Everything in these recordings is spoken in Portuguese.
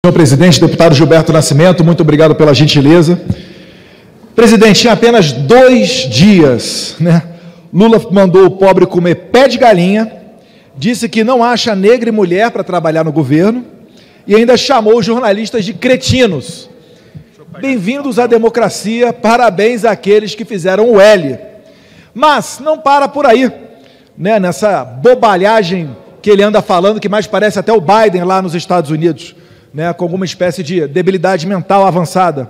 Senhor presidente, deputado Gilberto Nascimento, muito obrigado pela gentileza. Presidente, em apenas 2 dias, Lula mandou o pobre comer pé de galinha, disse que não acha negra e mulher para trabalhar no governo e ainda chamou os jornalistas de cretinos. Bem-vindos à democracia, parabéns àqueles que fizeram o L. Mas não para por aí, nessa bobalhagem que ele anda falando, que mais parece até o Biden lá nos Estados Unidos, com alguma espécie de debilidade mental avançada.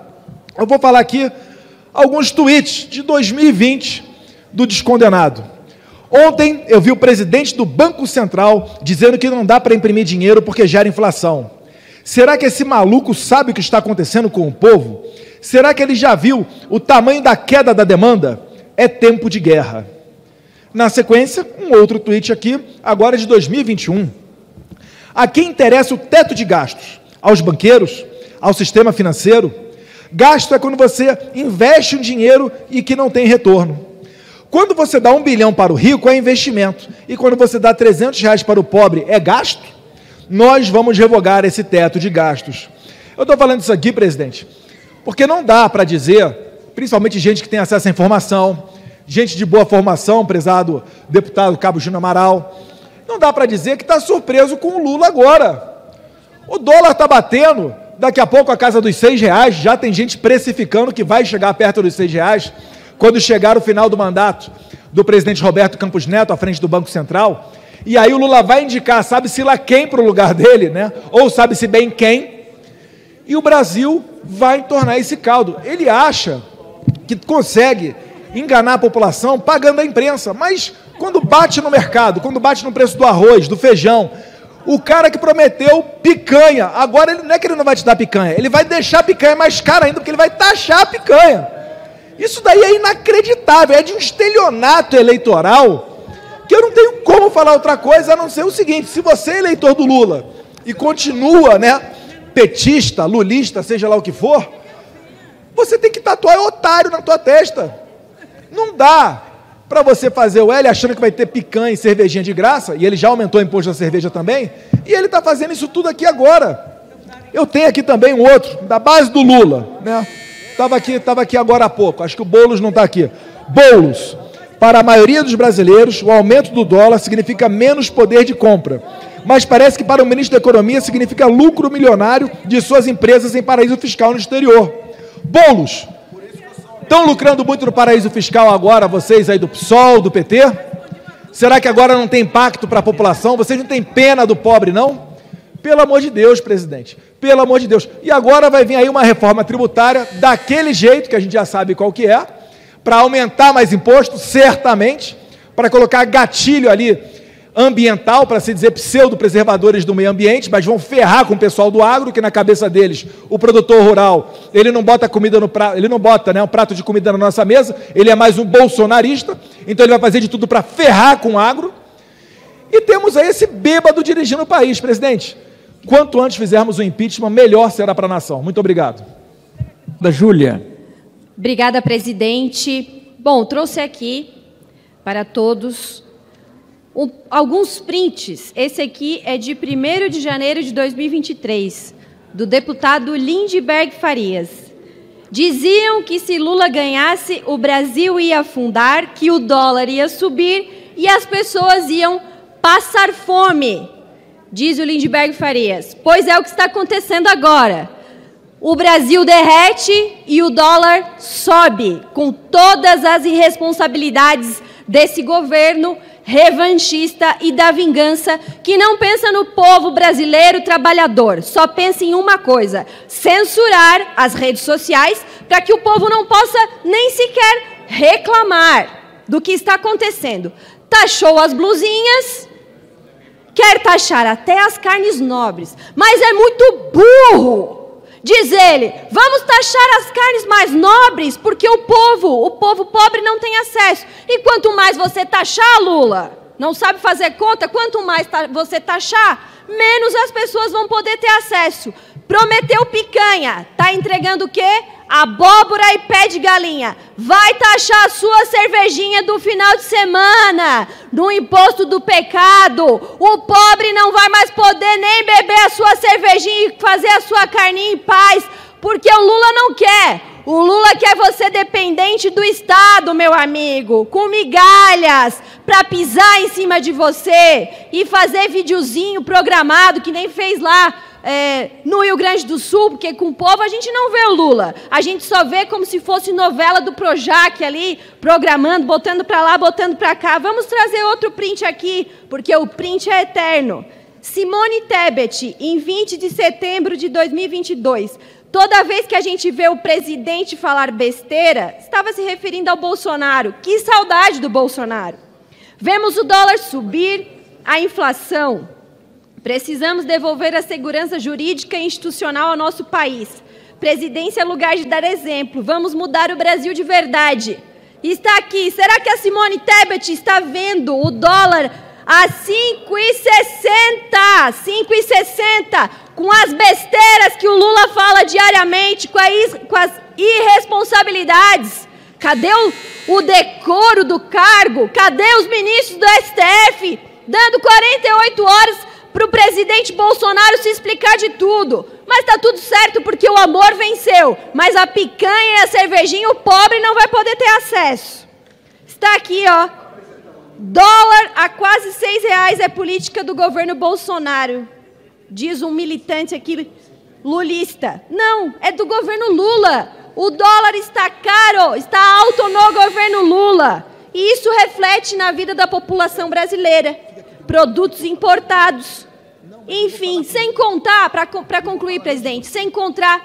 Eu vou falar aqui alguns tweets de 2020 do descondenado. Ontem eu vi o presidente do Banco Central dizendo que não dá para imprimir dinheiro porque gera inflação. Será que esse maluco sabe o que está acontecendo com o povo? Será que ele já viu o tamanho da queda da demanda? É tempo de guerra. Na sequência, um outro tweet aqui, agora de 2021. A quem interessa o teto de gastos? Aos banqueiros? Ao sistema financeiro? Gasto é quando você investe um dinheiro e que não tem retorno. Quando você dá 1 bilhão para o rico, é investimento. E quando você dá R$300 para o pobre, é gasto? Nós vamos revogar esse teto de gastos. Eu estou falando isso aqui, presidente, porque não dá para dizer, principalmente gente que tem acesso à informação, gente de boa formação, prezado deputado Cabo Júnior Amaral, não dá para dizer que está surpreso com o Lula agora. O dólar está batendo, daqui a pouco a casa dos R$6, já tem gente precificando que vai chegar perto dos R$6, quando chegar o final do mandato do presidente Roberto Campos Neto à frente do Banco Central, e aí o Lula vai indicar, sabe-se lá quem para o lugar dele, ou sabe-se bem quem, e o Brasil vai tornar esse caldo. Ele acha que consegue enganar a população pagando a imprensa, mas quando bate no mercado, quando bate no preço do arroz, do feijão, o cara que prometeu picanha, agora ele, não é que ele não vai te dar picanha, ele vai deixar a picanha mais cara ainda, porque ele vai taxar a picanha. Isso daí é inacreditável, é de um estelionato eleitoral, que eu não tenho como falar outra coisa a não ser o seguinte: se você é eleitor do Lula e continua, petista, lulista, seja lá o que for, você tem que tatuar otário na tua testa. Não dá para você fazer o L achando que vai ter picanha e cervejinha de graça, e ele já aumentou o imposto da cerveja também, e ele está fazendo isso tudo aqui agora. Eu tenho aqui também um outro, da base do Lula, Estava aqui agora há pouco, acho que o Boulos não está aqui. Boulos, para a maioria dos brasileiros, o aumento do dólar significa menos poder de compra, mas parece que para o ministro da Economia significa lucro milionário de suas empresas em paraíso fiscal no exterior. Boulos, estão lucrando muito no paraíso fiscal agora, vocês aí do PSOL, do PT? Será que agora não tem impacto para a população? Vocês não têm pena do pobre, não? Pelo amor de Deus, presidente, pelo amor de Deus. E agora vai vir aí uma reforma tributária daquele jeito, que a gente já sabe qual que é, para aumentar mais imposto, certamente, para colocar gatilho ali ambiental, para se dizer pseudo-preservadores do meio ambiente, mas vão ferrar com o pessoal do agro, que na cabeça deles, o produtor rural, ele não bota comida no prato, ele não bota um prato de comida na nossa mesa, ele é mais um bolsonarista, então ele vai fazer de tudo para ferrar com o agro. E temos aí esse bêbado dirigindo o país, presidente. Quanto antes fizermos o impeachment, melhor será para a nação. Muito obrigado. Da Júlia. Obrigada, presidente. Bom, trouxe aqui para todos alguns prints. Esse aqui é de 1º de janeiro de 2023, do deputado Lindbergh Farias. Diziam que se Lula ganhasse, o Brasil ia afundar, que o dólar ia subir e as pessoas iam passar fome, diz o Lindbergh Farias. Pois é o que está acontecendo agora. O Brasil derrete e o dólar sobe, com todas as irresponsabilidades desse governo revanchista e da vingança, que não pensa no povo brasileiro trabalhador, só pensa em uma coisa: censurar as redes sociais para que o povo não possa nem sequer reclamar do que está acontecendo. Taxou as blusinhas, quer taxar até as carnes nobres, mas é muito burro. Diz ele, vamos taxar as carnes mais nobres, porque o povo pobre não tem acesso. E quanto mais você taxar, Lula, não sabe fazer conta, quanto mais você taxar, menos as pessoas vão poder ter acesso. Prometeu picanha, está entregando o quê? abóbora e pé de galinha, vai taxar a sua cervejinha do final de semana no imposto do pecado. O pobre não vai mais poder nem beber a sua cervejinha e fazer a sua carninha em paz, porque o Lula não quer. O Lula quer você dependente do Estado, meu amigo, com migalhas, para pisar em cima de você e fazer videozinho programado, que nem fez lá no Rio Grande do Sul, porque com o povo a gente não vê o Lula. A gente só vê como se fosse novela do Projac ali, programando, botando para lá, botando para cá. Vamos trazer outro print aqui, porque o print é eterno. Simone Tebet, em 20 de setembro de 2022... Toda vez que a gente vê o presidente falar besteira, estava se referindo ao Bolsonaro. Que saudade do Bolsonaro. Vemos o dólar subir, a inflação. Precisamos devolver a segurança jurídica e institucional ao nosso país. Presidência é lugar de dar exemplo. Vamos mudar o Brasil de verdade. Está aqui. Será que a Simone Tebet está vendo o dólar a 5,60? 5,60. Com as besteiras que o Lula fala diariamente, com as irresponsabilidades. Cadê o decoro do cargo? Cadê os ministros do STF dando 48 horas para o presidente Bolsonaro se explicar de tudo? Mas está tudo certo porque o amor venceu. Mas a picanha e a cervejinha o pobre não vai poder ter acesso. Está aqui, ó. Dólar a quase R$6 é política do governo Bolsonaro. Diz um militante aqui, lulista. Não, é do governo Lula. O dólar está caro, está alto no governo Lula. E isso reflete na vida da população brasileira. Produtos importados. Enfim, sem contar, para concluir, presidente, sem contar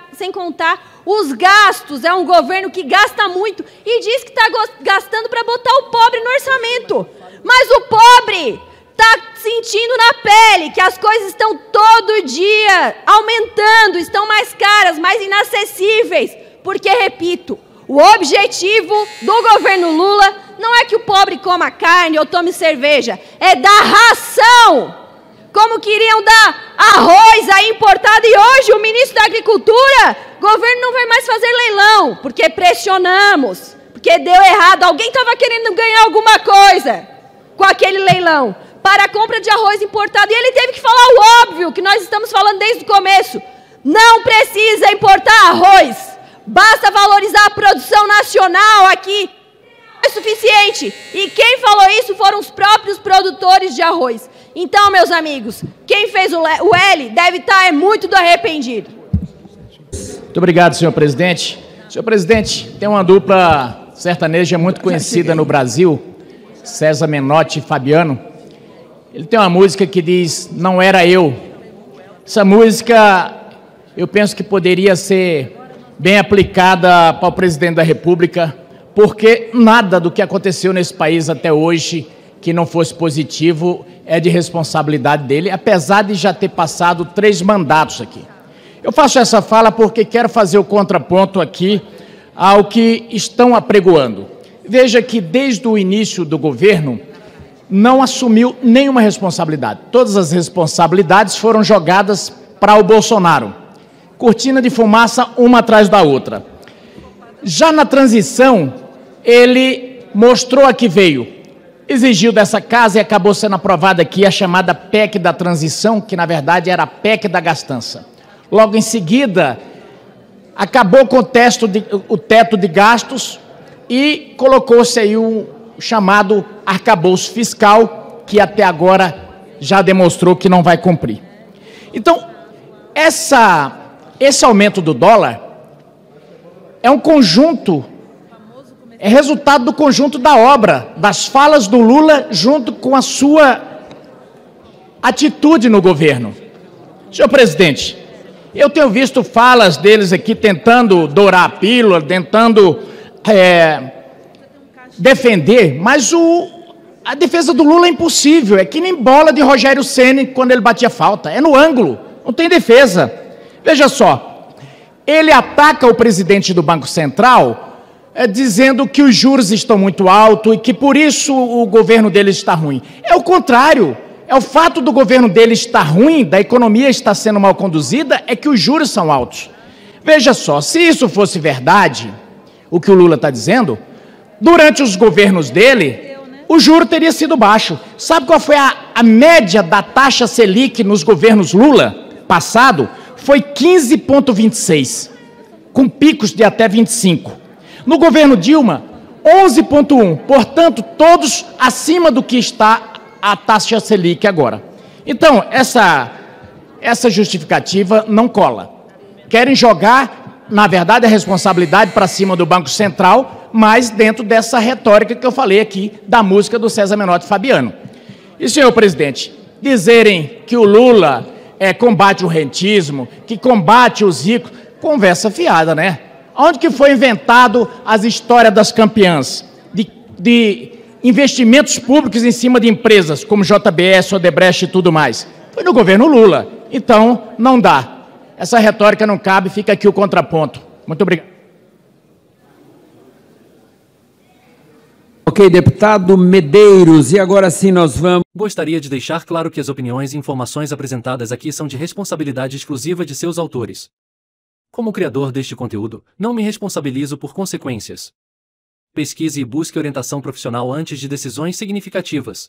os gastos. É um governo que gasta muito e diz que está gastando para botar o pobre no orçamento. Mas o pobre está sentindo na pele que as coisas estão todo dia aumentando, estão mais caras, mais inacessíveis. Porque, repito, o objetivo do governo Lula não é que o pobre coma carne ou tome cerveja, é dar ração. Como queriam dar arroz aí importado e hoje o ministro da Agricultura, o governo não vai mais fazer leilão, porque pressionamos, porque deu errado, alguém estava querendo ganhar alguma coisa com aquele leilão para a compra de arroz importado. E ele teve que falar o óbvio, que nós estamos falando desde o começo. Não precisa importar arroz. Basta valorizar a produção nacional aqui. É suficiente. E quem falou isso foram os próprios produtores de arroz. Então, meus amigos, quem fez o L deve estar muito do arrependido. Muito obrigado, senhor presidente. Senhor presidente, tem uma dupla sertaneja muito conhecida no Brasil, César Menotti e Fabiano. Ele tem uma música que diz, não era eu. Essa música, eu penso que poderia ser bem aplicada para o presidente da República, porque nada do que aconteceu nesse país até hoje que não fosse positivo é de responsabilidade dele, apesar de já ter passado 3 mandatos aqui. Eu faço essa fala porque quero fazer o contraponto aqui ao que estão apregoando. Veja que desde o início do governo não assumiu nenhuma responsabilidade. Todas as responsabilidades foram jogadas para o Bolsonaro. Cortina de fumaça, uma atrás da outra. Já na transição, ele mostrou a que veio. Exigiu dessa casa e acabou sendo aprovada aqui a chamada PEC da transição, que na verdade era a PEC da gastança. Logo em seguida, acabou com o teto de gastos e colocou-se aí o chamado arcabouço fiscal, que até agora já demonstrou que não vai cumprir. Então, esse aumento do dólar é um conjunto, é resultado do conjunto da obra, das falas do Lula junto com a sua atitude no governo. Senhor presidente, eu tenho visto falas deles aqui tentando dourar a pílula, tentando defender, mas a defesa do Lula é impossível, é que nem bola de Rogério Ceni quando ele batia falta, é no ângulo, não tem defesa. Veja só, ele ataca o presidente do Banco Central dizendo que os juros estão muito altos e que por isso o governo dele está ruim. É o contrário, é o fato do governo dele estar ruim, da economia estar sendo mal conduzida, é que os juros são altos. Veja só, se isso fosse verdade, o que o Lula está dizendo, durante os governos dele, o juro teria sido baixo. Sabe qual foi a média da taxa Selic nos governos Lula passado? Foi 15,26, com picos de até 25. No governo Dilma, 11,1, portanto, todos acima do que está a taxa Selic agora. Então, essa justificativa não cola. Querem jogar, na verdade, a responsabilidade para cima do Banco Central, mas dentro dessa retórica que eu falei aqui, da música do César Menotti e Fabiano. E, senhor presidente, dizerem que o Lula combate o rentismo, que combate os ricos, conversa fiada, né? Onde que foi inventado as histórias das campeãs? De investimentos públicos em cima de empresas, como JBS, Odebrecht e tudo mais. Foi no governo Lula. Então, não dá. Essa retórica não cabe, fica aqui o contraponto. Muito obrigado. Ok, deputado Medeiros, e agora sim nós vamos... Gostaria de deixar claro que as opiniões e informações apresentadas aqui são de responsabilidade exclusiva de seus autores. Como criador deste conteúdo, não me responsabilizo por consequências. Pesquise e busque orientação profissional antes de decisões significativas.